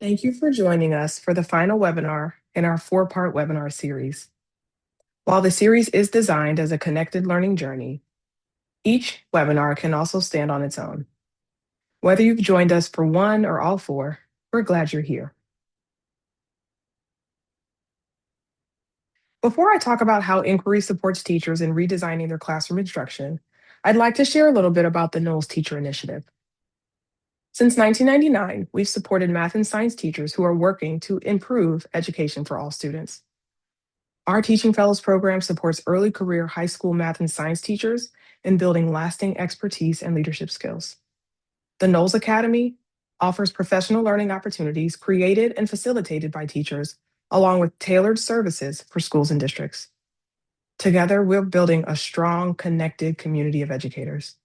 Thank you for joining us for the final webinar in our four-part webinar series. While the series is designed as a connected learning journey, each webinar can also stand on its own. Whether you've joined us for one or all four, we're glad you're here. Before I talk about how inquiry supports teachers in redesigning their classroom instruction, I'd like to share a little bit about the Knowles Teacher Initiative. Since 1999, we've supported math and science teachers who are working to improve education for all students. Our Teaching Fellows program supports early career high school math and science teachers in building lasting expertise and leadership skills. The Knowles Academy offers professional learning opportunities created and facilitated by teachers, along with tailored services for schools and districts. Together, we're building a strong, connected community of educators.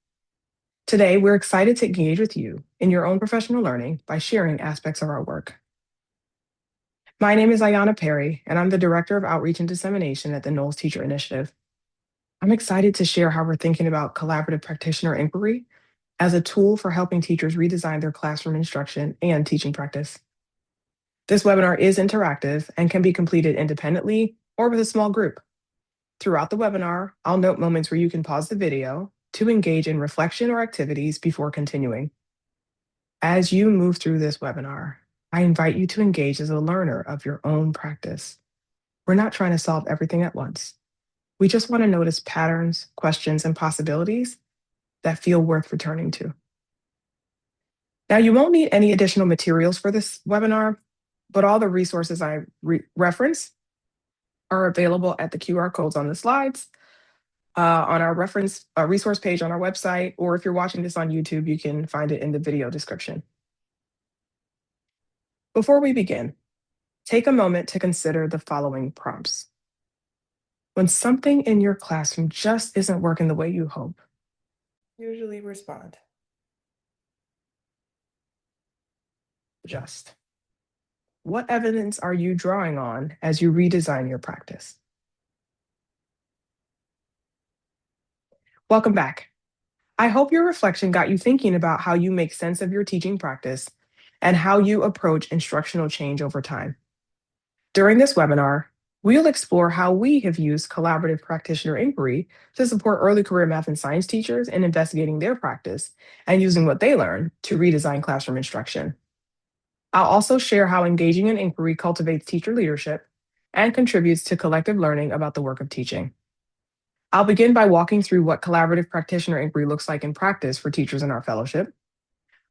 Today, we're excited to engage with you in your own professional learning by sharing aspects of our work. My name is Ayanna Perry, and I'm the Director of Outreach and Dissemination at the Knowles Teacher Initiative. I'm excited to share how we're thinking about collaborative practitioner inquiry as a tool for helping teachers redesign their classroom instruction and teaching practice. This webinar is interactive and can be completed independently or with a small group. Throughout the webinar, I'll note moments where you can pause the video to engage in reflection or activities before continuing. As you move through this webinar, I invite you to engage as a learner of your own practice. We're not trying to solve everything at once. We just want to notice patterns, questions, and possibilities that feel worth returning to. Now, you won't need any additional materials for this webinar, but all the resources I reference are available at the QR codes on the slides, on our resource page on our website, or if you're watching this on YouTube, you can find it in the video description. Before we begin, take a moment to consider the following prompts. When something in your classroom just isn't working the way you hope, usually respond. Just. What evidence are you drawing on as you redesign your practice? Welcome back. I hope your reflection got you thinking about how you make sense of your teaching practice and how you approach instructional change over time. During this webinar, we'll explore how we have used collaborative practitioner inquiry to support early career math and science teachers in investigating their practice and using what they learn to redesign classroom instruction. I'll also share how engaging in inquiry cultivates teacher leadership and contributes to collective learning about the work of teaching. I'll begin by walking through what collaborative practitioner inquiry looks like in practice for teachers in our fellowship.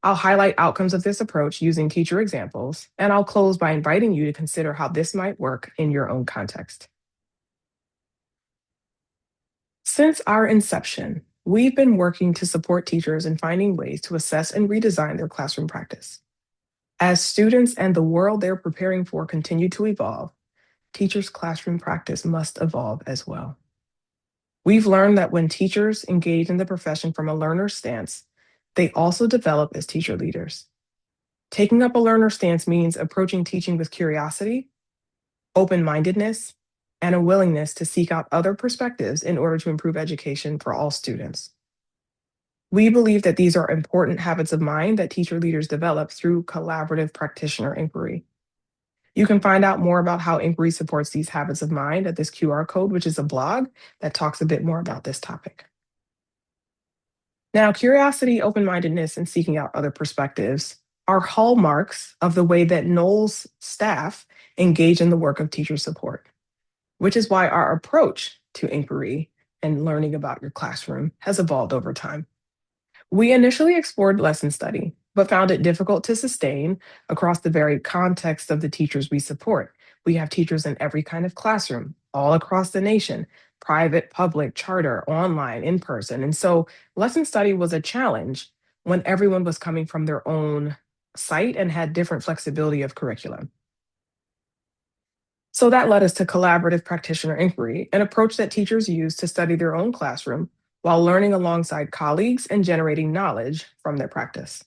I'll highlight outcomes of this approach using teacher examples, and I'll close by inviting you to consider how this might work in your own context. Since our inception, we've been working to support teachers in finding ways to assess and redesign their classroom practice. As students and the world they're preparing for continue to evolve, teachers' classroom practice must evolve as well. We've learned that when teachers engage in the profession from a learner stance, they also develop as teacher leaders. Taking up a learner stance means approaching teaching with curiosity, open-mindedness, and a willingness to seek out other perspectives in order to improve education for all students. We believe that these are important habits of mind that teacher leaders develop through collaborative practitioner inquiry. You can find out more about how inquiry supports these habits of mind at this QR code, which is a blog that talks a bit more about this topic. Now, curiosity, open-mindedness, and seeking out other perspectives are hallmarks of the way that Knowles staff engage in the work of teacher support, which is why our approach to inquiry and learning about your classroom has evolved over time. We initially explored lesson study, but found it difficult to sustain across the varied context of the teachers we support. We have teachers in every kind of classroom, all across the nation, private, public, charter, online, in person. And so lesson study was a challenge when everyone was coming from their own site and had different flexibility of curriculum. So that led us to collaborative practitioner inquiry, an approach that teachers use to study their own classroom while learning alongside colleagues and generating knowledge from their practice.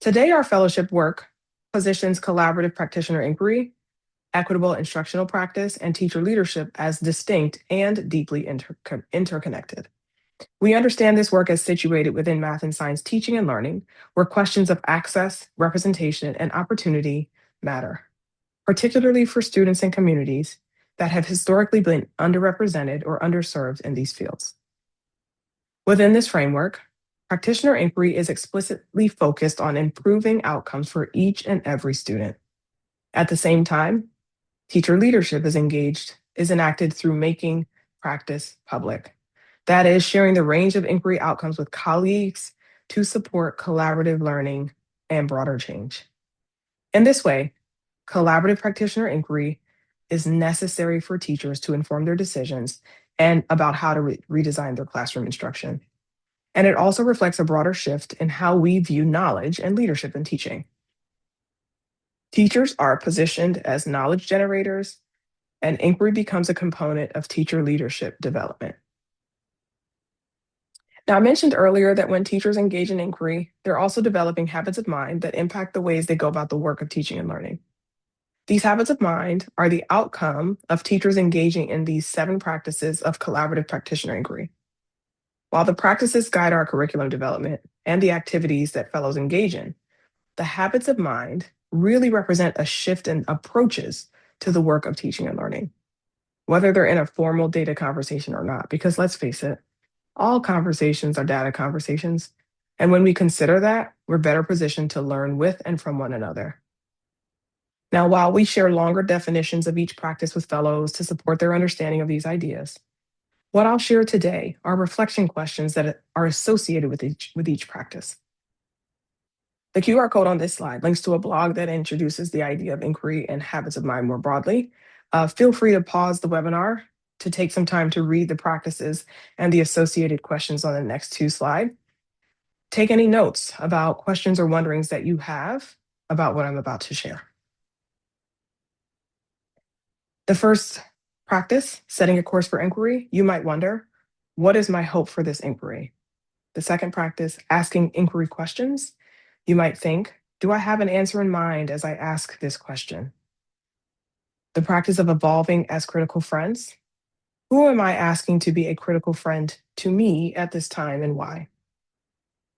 Today, our fellowship work positions collaborative practitioner inquiry, equitable instructional practice, and teacher leadership as distinct and deeply interconnected. We understand this work as situated within math and science teaching and learning, where questions of access, representation, and opportunity matter, particularly for students and communities that have historically been underrepresented or underserved in these fields. Within this framework, practitioner inquiry is explicitly focused on improving outcomes for each and every student. At the same time, teacher leadership is enacted through making practice public. That is, sharing the range of inquiry outcomes with colleagues to support collaborative learning and broader change. In this way, collaborative practitioner inquiry is necessary for teachers to inform their decisions and about how to redesign their classroom instruction. And it also reflects a broader shift in how we view knowledge and leadership in teaching. Teachers are positioned as knowledge generators, and inquiry becomes a component of teacher leadership development. Now, I mentioned earlier that when teachers engage in inquiry, they're also developing habits of mind that impact the ways they go about the work of teaching and learning. These habits of mind are the outcome of teachers engaging in these 7 practices of collaborative practitioner inquiry. While the practices guide our curriculum development and the activities that fellows engage in, the habits of mind really represent a shift in approaches to the work of teaching and learning, whether they're in a formal data conversation or not, because let's face it, all conversations are data conversations. And when we consider that, we're better positioned to learn with and from one another. Now, while we share longer definitions of each practice with fellows to support their understanding of these ideas, what I'll share today are reflection questions that are associated with each practice. The QR code on this slide links to a blog that introduces the idea of inquiry and habits of mind more broadly. Feel free to pause the webinar to take some time to read the practices and the associated questions on the next 2 slides. Take any notes about questions or wonderings that you have about what I'm about to share. The first practice, setting a course for inquiry, you might wonder, what is my hope for this inquiry? The second practice, asking inquiry questions, you might think, do I have an answer in mind as I ask this question? The practice of evolving as critical friends, who am I asking to be a critical friend to me at this time and why?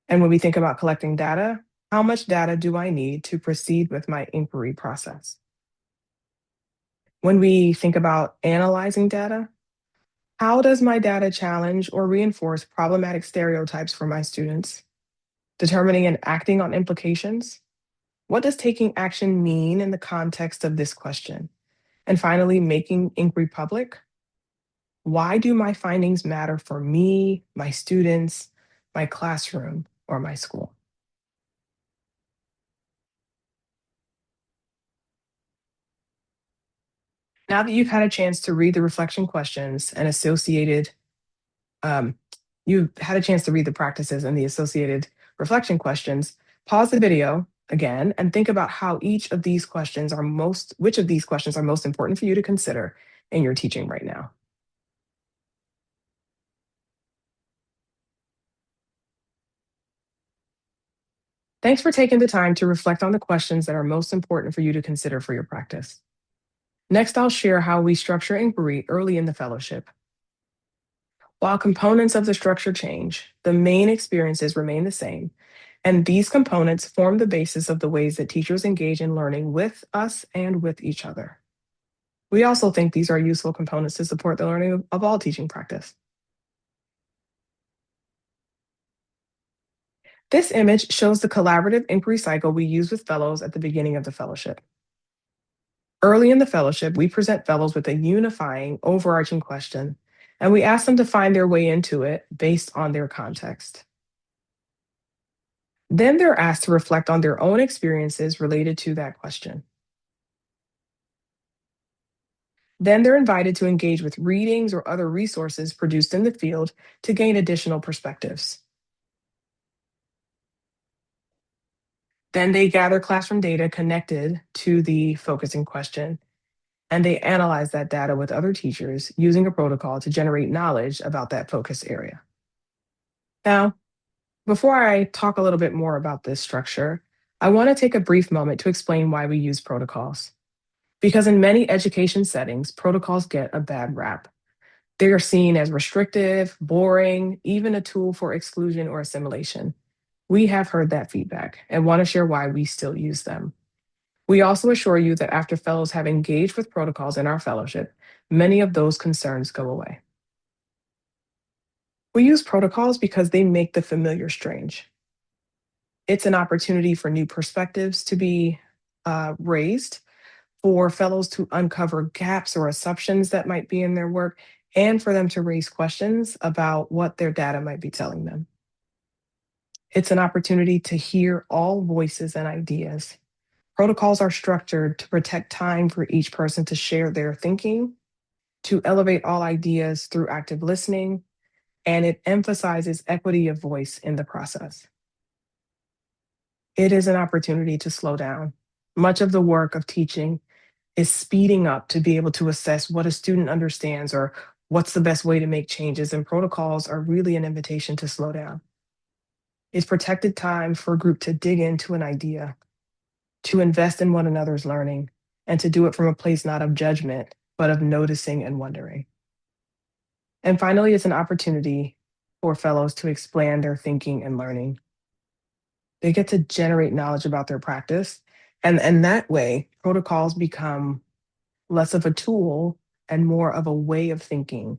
And when we think about collecting data, how much data do I need to proceed with my inquiry process? When we think about analyzing data, how does my data challenge or reinforce problematic stereotypes for my students? Determining and acting on implications. What does taking action mean in the context of this question? And finally, making inquiry public. Why do my findings matter for me, my students, my classroom, or my school? Now that you've had a chance to read the reflection questions and associated, um, you've had a chance to read the practices and the associated reflection questions, pause the video again and think about how which of these questions are most important for you to consider in your teaching right now. Thanks for taking the time to reflect on the questions that are most important for you to consider for your practice. Next, I'll share how we structure inquiry early in the fellowship. While components of the structure change, the main experiences remain the same, and these components form the basis of the ways that teachers engage in learning with us and with each other. We also think these are useful components to support the learning of all teaching practice. This image shows the collaborative inquiry cycle we use with fellows at the beginning of the fellowship. Early in the fellowship, we present fellows with a unifying, overarching question, and we ask them to find their way into it based on their context. Then they're asked to reflect on their own experiences related to that question. Then they're invited to engage with readings or other resources produced in the field to gain additional perspectives. Then they gather classroom data connected to the focusing question, and they analyze that data with other teachers using a protocol to generate knowledge about that focus area. Now, before I talk a little bit more about this structure, I want to take a brief moment to explain why we use protocols. Because in many education settings, protocols get a bad rap. They are seen as restrictive, boring, even a tool for exclusion or assimilation. We have heard that feedback and want to share why we still use them. We also assure you that after fellows have engaged with protocols in our fellowship, many of those concerns go away. We use protocols because they make the familiar strange. It's an opportunity for new perspectives to be raised, for fellows to uncover gaps or assumptions that might be in their work, and for them to raise questions about what their data might be telling them. It's an opportunity to hear all voices and ideas. Protocols are structured to protect time for each person to share their thinking, to elevate all ideas through active listening, and it emphasizes equity of voice in the process. It is an opportunity to slow down. Much of the work of teaching is speeding up to be able to assess what a student understands or what's the best way to make changes, and protocols are really an invitation to slow down. It's protected time for a group to dig into an idea, to invest in one another's learning, and to do it from a place not of judgment, but of noticing and wondering. And finally, it's an opportunity for fellows to expand their thinking and learning. They get to generate knowledge about their practice. And that way, protocols become less of a tool and more of a way of thinking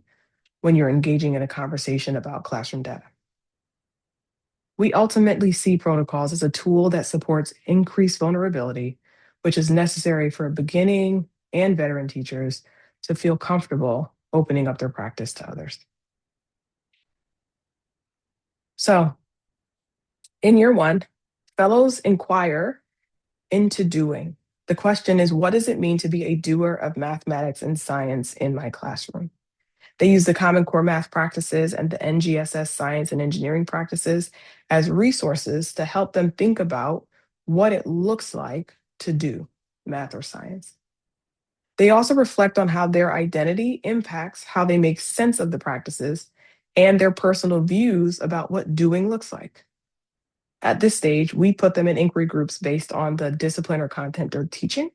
when you're engaging in a conversation about classroom data. We ultimately see protocols as a tool that supports increased vulnerability, which is necessary for beginning and veteran teachers to feel comfortable opening up their practice to others. So, in year one, fellows inquire into doing. The question is, what does it mean to be a doer of mathematics and science in my classroom? They use the Common Core math practices and the NGSS science and engineering practices as resources to help them think about what it looks like to do math or science. They also reflect on how their identity impacts how they make sense of the practices and their personal views about what doing looks like. At this stage, we put them in inquiry groups based on the discipline or content they're teaching,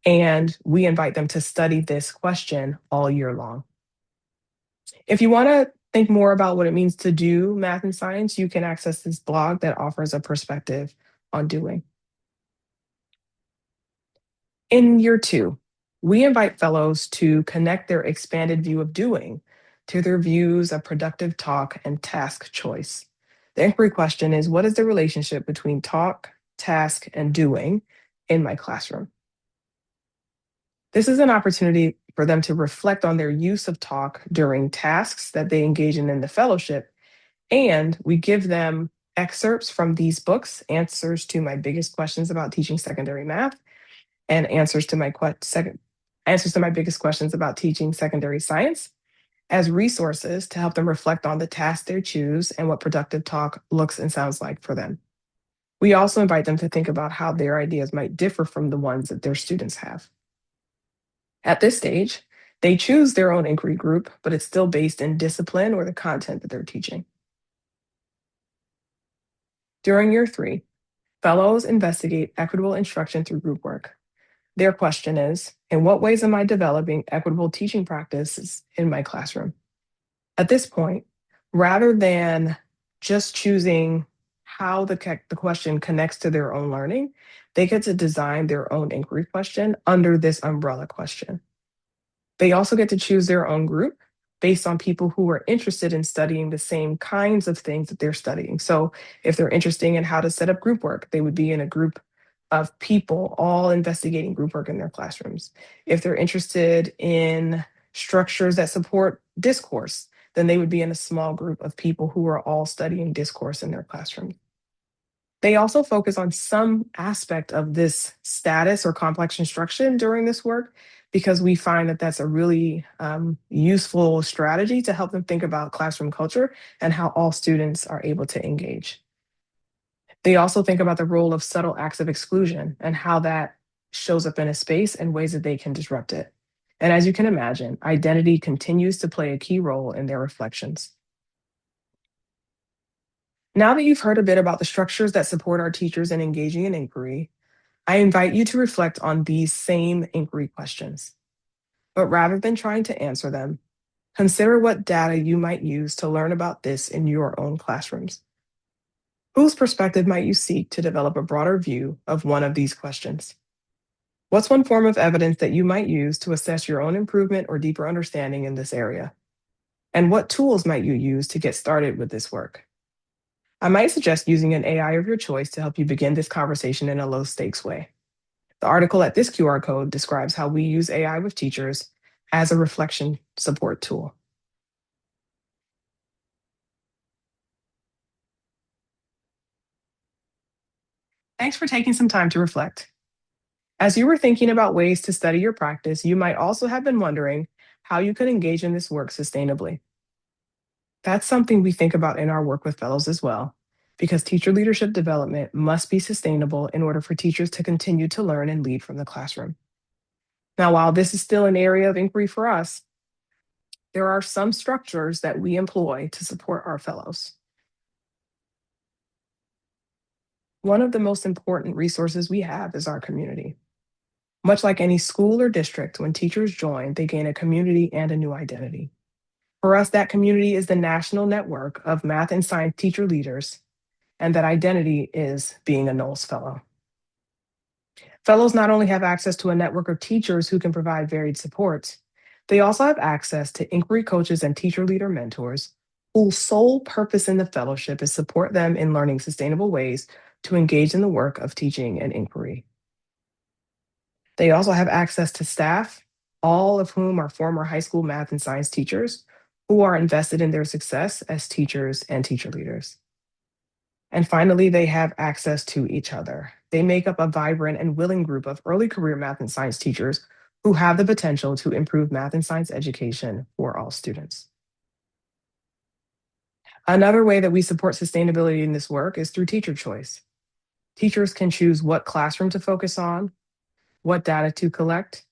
and we invite them to study this question all year long. If you want to think more about what it means to do math and science, you can access this blog that offers a perspective on doing. In year two, we invite fellows to connect their expanded view of doing to their views of productive talk and task choice. The inquiry question is, what is the relationship between talk, task, and doing in my classroom? This is an opportunity for them to reflect on their use of talk during tasks that they engage in the fellowship. And we give them excerpts from these books, Answers to My Biggest Questions About Teaching Secondary Math, and Answers to My Biggest Questions About Teaching Secondary Science, as resources to help them reflect on the tasks they choose and what productive talk looks and sounds like for them. We also invite them to think about how their ideas might differ from the ones that their students have. At this stage, they choose their own inquiry group, but it's still based in discipline or the content that they're teaching. During year three, fellows investigate equitable instruction through group work. Their question is, in what ways am I developing equitable teaching practices in my classroom? At this point, rather than just choosing how the question connects to their own learning, they get to design their own inquiry question under this umbrella question. They also get to choose their own group based on people who are interested in studying the same kinds of things that they're studying. So if they're interested in how to set up group work, they would be in a group of people all investigating group work in their classrooms. If they're interested in structures that support discourse, then they would be in a small group of people who are all studying discourse in their classrooms. They also focus on some aspect of this status or complex instruction during this work because we find that that's a really useful strategy to help them think about classroom culture and how all students are able to engage. They also think about the role of subtle acts of exclusion and how that shows up in a space and ways that they can disrupt it. And as you can imagine, identity continues to play a key role in their reflections. Now that you've heard a bit about the structures that support our teachers in engaging in inquiry, I invite you to reflect on these same inquiry questions. But rather than trying to answer them, Consider what data you might use to learn about this in your own classrooms. Whose perspective might you seek to develop a broader view of one of these questions? What's one form of evidence that you might use to assess your own improvement or deeper understanding in this area? And what tools might you use to get started with this work? I might suggest using an AI of your choice to help you begin this conversation in a low stakes way. The article at this QR code describes how we use AI with teachers as a reflection support tool. Thanks for taking some time to reflect. As you were thinking about ways to study your practice, you might also have been wondering how you could engage in this work sustainably. That's something we think about in our work with fellows as well, because teacher leadership development must be sustainable in order for teachers to continue to learn and lead from the classroom. Now, while this is still an area of inquiry for us, there are some structures that we employ to support our fellows. One of the most important resources we have is our community. Much like any school or district, when teachers join, they gain a community and a new identity. For us, that community is the national network of math and science teacher leaders, and that identity is being a Knowles Fellow. Fellows not only have access to a network of teachers who can provide varied supports, they also have access to inquiry coaches and teacher leader mentors whose sole purpose in the fellowship is support them in learning sustainable ways to engage in the work of teaching and inquiry. They also have access to staff, all of whom are former high school math and science teachers who are invested in their success as teachers and teacher leaders. And finally, they have access to each other. They make up a vibrant and willing group of early career math and science teachers who have the potential to improve math and science education for all students. Another way that we support sustainability in this work is through teacher choice. Teachers can choose what classroom to focus on, what data to collect,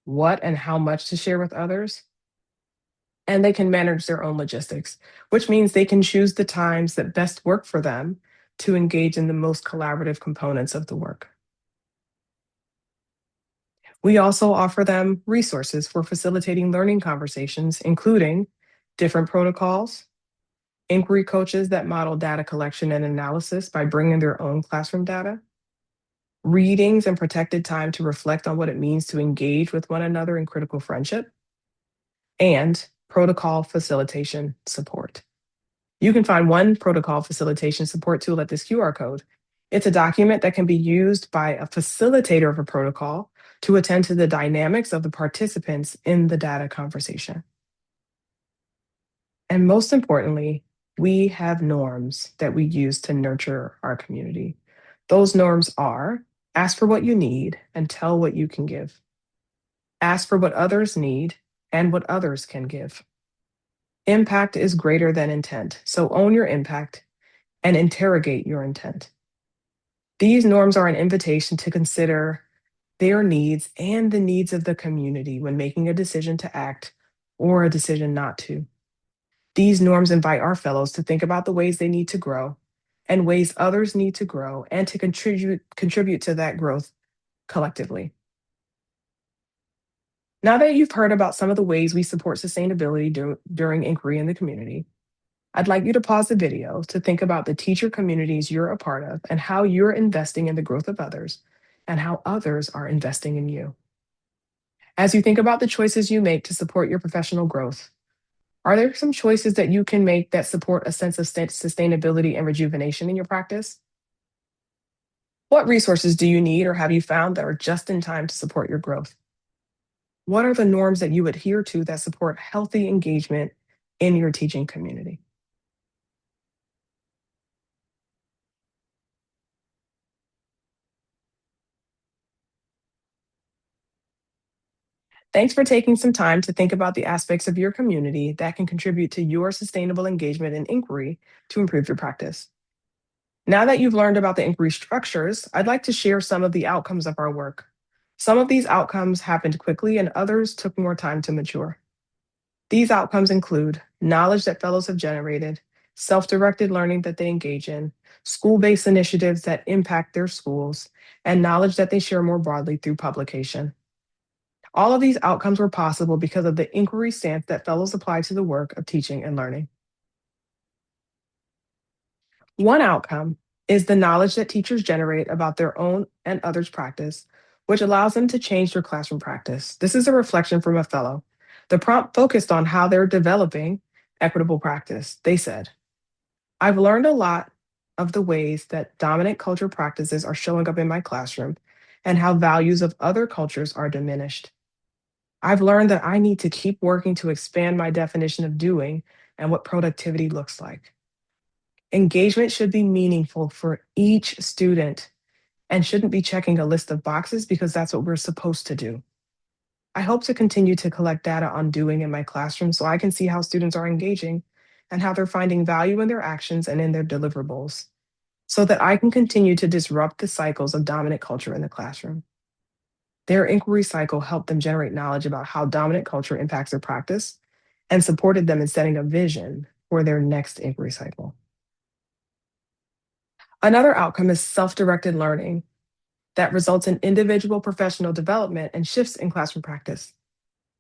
what and how much to share with others, and they can manage their own logistics, which means they can choose the times that best work for them to engage in the most collaborative components of the work. We also offer them resources for facilitating learning conversations, including different protocols, inquiry coaches that model data collection and analysis by bringing their own classroom data, readings and protected time to reflect on what it means to engage with one another in critical friendship, and protocol facilitation support. You can find one protocol facilitation support tool at this QR code. It's a document that can be used by a facilitator of a protocol to attend to the dynamics of the participants in the data conversation. And most importantly, we have norms that we use to nurture our community. Those norms are: ask for what you need and tell what you can give. Ask for what others need and what others can give. Impact is greater than intent, so own your impact and interrogate your intent. These norms are an invitation to consider their needs and the needs of the community when making a decision to act or a decision not to. These norms invite our fellows to think about the ways they need to grow and ways others need to grow and to contribute to that growth collectively. Now that you've heard about some of the ways we support sustainability during inquiry in the community, I'd like you to pause the video to think about the teacher communities you're a part of and how you're investing in the growth of others and how others are investing in you. As you think about the choices you make to support your professional growth, are there some choices that you can make that support a sense of sustainability and rejuvenation in your practice? What resources do you need or have you found that are just in time to support your growth? What are the norms that you adhere to that support healthy engagement in your teaching community? Thanks for taking some time to think about the aspects of your community that can contribute to your sustainable engagement and inquiry to improve your practice. Now that you've learned about the inquiry structures, I'd like to share some of the outcomes of our work. Some of these outcomes happened quickly and others took more time to mature. These outcomes include knowledge that fellows have generated, self-directed learning that they engage in, school-based initiatives that impact their schools, and knowledge that they share more broadly through publication. All of these outcomes were possible because of the inquiry stance that fellows apply to the work of teaching and learning. One outcome is the knowledge that teachers generate about their own and others' practice, which allows them to change their classroom practice. This is a reflection from a fellow. The prompt focused on how they're developing equitable practice. They said, I've learned a lot of the ways that dominant culture practices are showing up in my classroom and how values of other cultures are diminished. I've learned that I need to keep working to expand my definition of doing and what productivity looks like. Engagement should be meaningful for each student and shouldn't be checking a list of boxes because that's what we're supposed to do. I hope to continue to collect data on doing in my classroom so I can see how students are engaging and how they're finding value in their actions and in their deliverables so that I can continue to disrupt the cycles of dominant culture in the classroom. Their inquiry cycle helped them generate knowledge about how dominant culture impacts their practice and supported them in setting a vision for their next inquiry cycle. Another outcome is self-directed learning that results in individual professional development and shifts in classroom practice.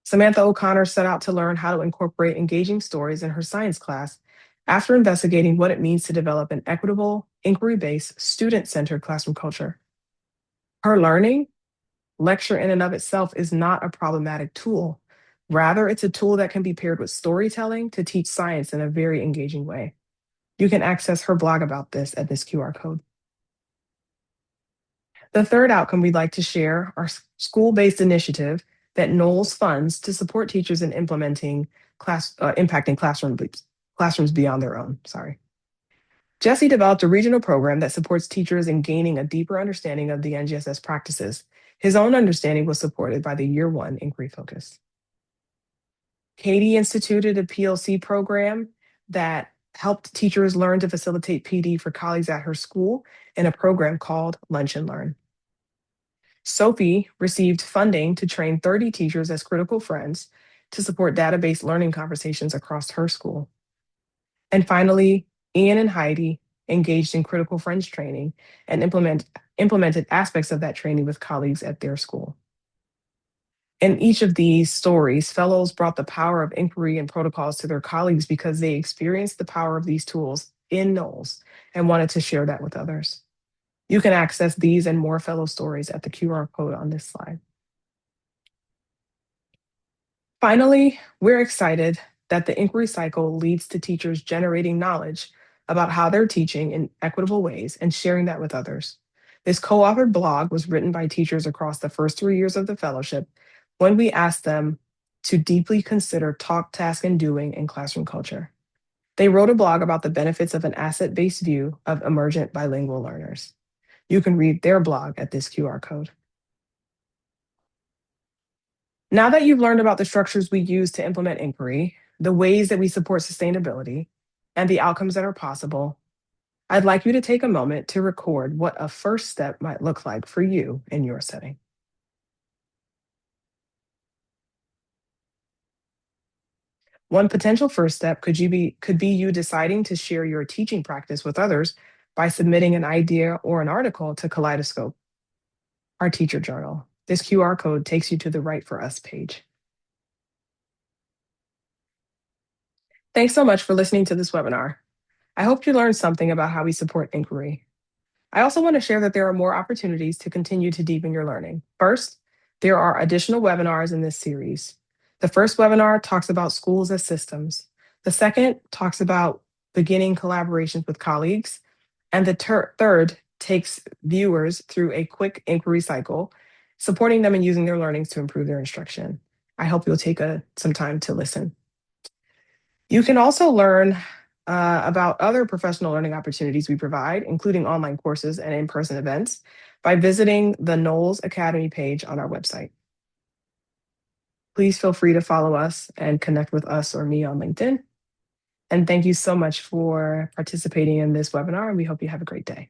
Samantha O'Connor set out to learn how to incorporate engaging stories in her science class after investigating what it means to develop an equitable, inquiry-based, student-centered classroom culture. Her learning, lecture in and of itself, is not a problematic tool. Rather, it's a tool that can be paired with storytelling to teach science in a very engaging way. You can access her blog about this at this QR code. The third outcome we'd like to share are school-based initiative that Knowles funds to support teachers in implementing impacting classrooms beyond their own. Jesse developed a regional program that supports teachers in gaining a deeper understanding of the NGSS practices. His own understanding was supported by the Year 1 inquiry focus. Katie instituted a PLC program that helped teachers learn to facilitate PD for colleagues at her school in a program called Lunch and Learn. Sophie received funding to train 30 teachers as critical friends to support database learning conversations across her school. And finally, Ian and Heidi engaged in critical friends training and implemented aspects of that training with colleagues at their school. In each of these stories, fellows brought the power of inquiry and protocols to their colleagues because they experienced the power of these tools in Knowles and wanted to share that with others. You can access these and more fellow stories at the QR code on this slide. Finally, we're excited that the inquiry cycle leads to teachers generating knowledge about how they're teaching in equitable ways and sharing that with others. This co-authored blog was written by teachers across the first 3 years of the fellowship when we asked them to deeply consider talk, task, and doing in classroom culture. They wrote a blog about the benefits of an asset-based view of emergent bilingual learners. You can read their blog at this QR code. Now that you've learned about the structures we use to implement inquiry, the ways that we support sustainability, and the outcomes that are possible, I'd like you to take a moment to record what a first step might look like for you in your setting. One potential first step could be you deciding to share your teaching practice with others by submitting an idea or an article to Kaleidoscope, our teacher journal. This QR code takes you to the Write for Us page. Thanks so much for listening to this webinar. I hope you learned something about how we support inquiry. I also want to share that there are more opportunities to continue to deepen your learning. First, there are additional webinars in this series. The first webinar talks about schools as systems. The second talks about beginning collaborations with colleagues. And the third takes viewers through a quick inquiry cycle, supporting them in using their learnings to improve their instruction. I hope you'll take some time to listen. You can also learn about other professional learning opportunities we provide, including online courses and in-person events, by visiting the Knowles Academy page on our website. Please feel free to follow us and connect with us or me on LinkedIn. And thank you so much for participating in this webinar, and we hope you have a great day.